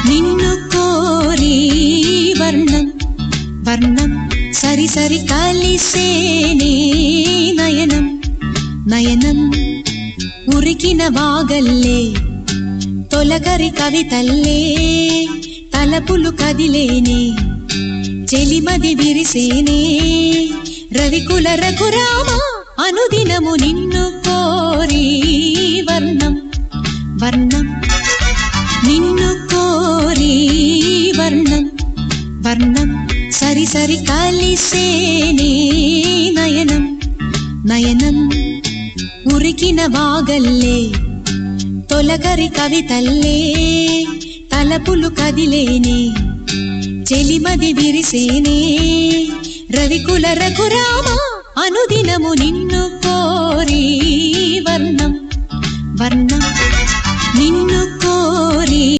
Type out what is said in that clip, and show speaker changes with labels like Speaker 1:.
Speaker 1: నిన్ను కోరి వర్ణం వర్ణం సరి సరి కలిసేనే నయనం నయనం ఉరికిన వాగల్లే తొలకరి కవితల్లే తలపులు కదిలేనే చెలిమది విరిసేనే రవికుల రఘురామ అనుదినము నిన్ను కోరి వర్ణం వర్ణం నిన్ను కోరి వర్ణం వర్ణం సరి సరి కలిసేనే నయనం నయనం ఉరికిన వాగల్లే తొలకరి కవితల్లే తలపులు కదిలేనే చెలిమది విరిసేనే రవికుల రఘురామ అనుదినము నిన్ను కోరి వర్ణం వర్ణం